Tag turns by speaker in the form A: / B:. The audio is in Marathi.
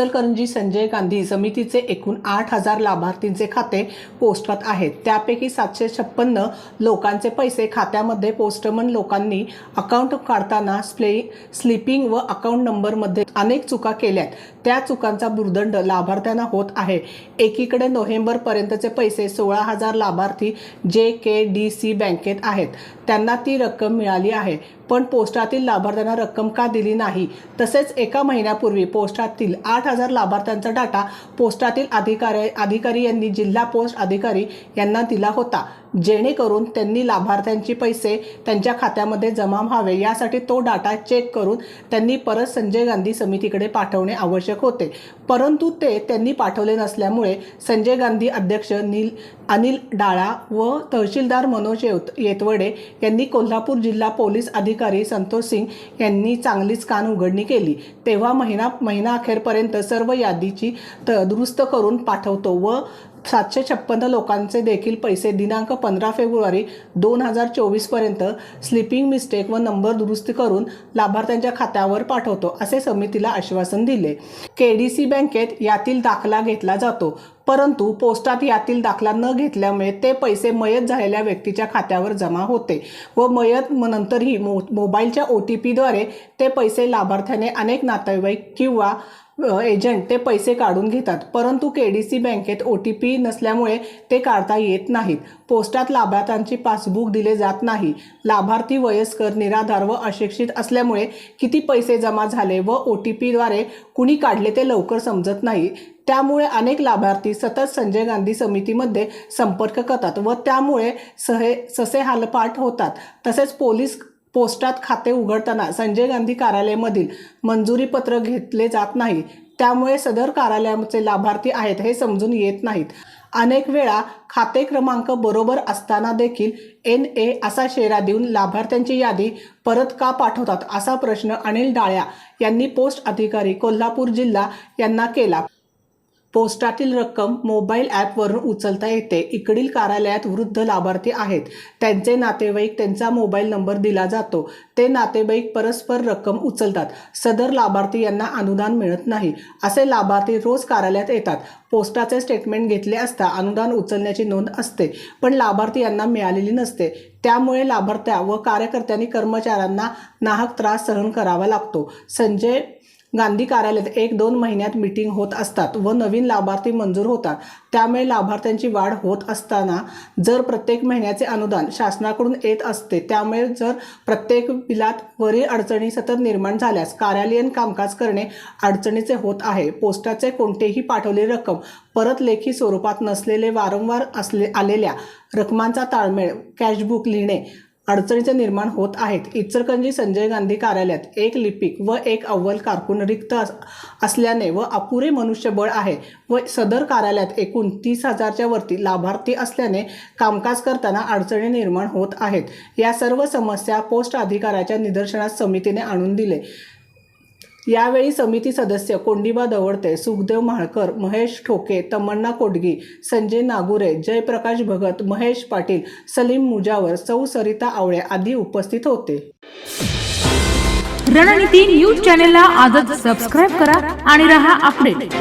A: इचलकरंजी संजय गांधी समितीचे एकूण 8,000 लाभार्थींचे खाते पोस्टात आहेत। त्यापैकी 756 लोकांचे पैसे खात्यामध्ये पोस्टमन लोकांनी अकाउंट काढताना स्लिपिंग व अकाउंट नंबरमध्ये अनेक चुका केल्यात। त्या चुकांचा भुर्दंड लाभार्थ्यांना होत आहे। एकीकडे नोव्हेंबर पर्यंतचे पैसे 16,000 लाभार्थी JKDC बँकेत आहेत, त्यांना ती रक्कम मिळाली आहे, पण पोस्टातील लाभार्थ्यांना रक्कम का दिली नाही? तसेच एका महिन्यापूर्वी पोस्टातील 8,000 लाभार्थ्यांचा डाटा पोस्टातील अधिकारी यांनी जिल्हा पोस्ट अधिकारी यांना दिला होता, जेणेकरून त्यांनी लाभार्थ्यांचे पैसे त्यांच्या खात्यामध्ये जमा व्हावे यासाठी तो डाटा चेक करून त्यांनी परत संजय गांधी समितीकडे पाठवणे आवश्यक होते। परंतु ते त्यांनी पाठवले नसल्यामुळे संजय गांधी अध्यक्ष अनिल डाळा व तहसीलदार मनोज येतवडे यांनी कोल्हापूर जिल्हा पोलीस अधिकारी संतोष सिंग यांनी चांगलीच कान उघडणी केली। तेव्हा महिना अखेरपर्यंत सर्व यादीची दुरुस्त करून पाठवतो व 756 लोकांचे देखील पैसे दिनांक 15 फेब्रुवारी 2024 पर्यंत स्लिपिंग मिस्टेक व नंबर दुरुस्ती करून लाभार्थ्यांच्या खात्यावर पाठवतो असे समितीला आश्वासन दिले। KDC बँकेत यातील दाखला घेतला जातो, परंतु पोस्टात यातील दाखला न घेतल्यामुळे ते पैसे मयत झालेल्या व्यक्तीच्या खात्यावर जमा होते व मयत नंतरही मोबाईलच्या OTPद्वारे ते पैसे लाभार्थ्याने अनेक नातेवाईक किंवा एजंट ते पैसे काढून घेतात, परंतु KDC बँकेत OTP नसल्यामुळे ते काढता येत नाहीत। पोस्टात लाभार्थ्यांची पासबुक दिले जात नाही। लाभार्थी वयस्कर, निराधार व अशिक्षित असल्यामुळे किती पैसे जमा झाले व OTPद्वारे कुणी काढले ते लवकर समजत नाही। त्यामुळे अनेक लाभार्थी सतत संजय गांधी समितीमध्ये संपर्क करतात व त्यामुळे ससे हालपाट होतात। तसेच पोस्टात खाते उघडताना संजय गांधी कार्यालयामधील मंजुरी पत्र घेतले जात नाही, त्यामुळे सदर कार्यालयाचे लाभार्थी आहेत हे समजून येत नाहीत। अनेक वेळा खाते क्रमांक बरोबर असताना देखील NA असा शेरा देऊन लाभार्थ्यांची यादी परत का पाठवतात असा प्रश्न अनिल डाळ्या यांनी पोस्ट अधिकारी कोल्हापूर जिल्हा यांना केला। पोस्टातील रक्कम मोबाईल ॲपवरून उचलता येते। इकडील कार्यालयात वृद्ध लाभार्थी आहेत, त्यांचे नातेवाईक त्यांचा मोबाईल नंबर दिला जातो, ते नातेवाईक परस्पर रक्कम उचलतात। सदर लाभार्थी यांना अनुदान मिळत नाही। असे लाभार्थी रोज कार्यालयात येतात, पोस्टाचे स्टेटमेंट घेतले असता अनुदान उचलण्याची नोंद असते, पण लाभार्थी यांना मिळालेली नसते। त्यामुळे लाभार्थ्या व कार्यकर्त्यांनी कर्मचाऱ्यांना नाहक त्रास सहन करावा लागतो। संजय गांधी कार्यालयात 1-2 महिन्यात मीटिंग होत असतात व नवीन लाभार्थी मंजूर होतात, त्यामुळे लाभार्थ्यांची वाढ होत असताना जर प्रत्येक महिन्याचे अनुदान शासनाकडून येत असते, त्यामुळे जर प्रत्येक बिलात वरील अडचणी सतत निर्माण झाल्यास कार्यालयीन कामकाज करणे अडचणीचे होत आहे। पोस्टाचे कोणतेही पाठवलेली रक्कम परत लेखी स्वरूपात नसलेले, वारंवार आलेल्या रकमांचा ताळमेळ कॅशबुक लिहिणे अडचणीचे निर्माण होत आहेत। इचलकरंजी संजय गांधी कार्यालयात एक लिपिक व एक अव्वल कारकून रिक्त असल्याने व अपुरे मनुष्यबळ आहे व सदर कार्यालयात एकूण 30,000च्या वरती लाभार्थी असल्याने कामकाज करताना अडचणी निर्माण होत आहेत। या सर्व समस्या पोस्ट अधिकाऱ्याच्या निदर्शनास समितीने आणून दिले। यावेळी समिती सदस्य कोंडिबा दवडते, सुखदेव म्हाळकर, महेश ठोके, तमन्ना कोडगी, संजय नागुरे, जयप्रकाश भगत, महेश पाटील, सलीम मुजावर, सौ सरिता आवळे आदी उपस्थित होते।
B: रणनीती न्यूज चॅनेलला आजच सबस्क्राइब करा आणि रहा अपडेट।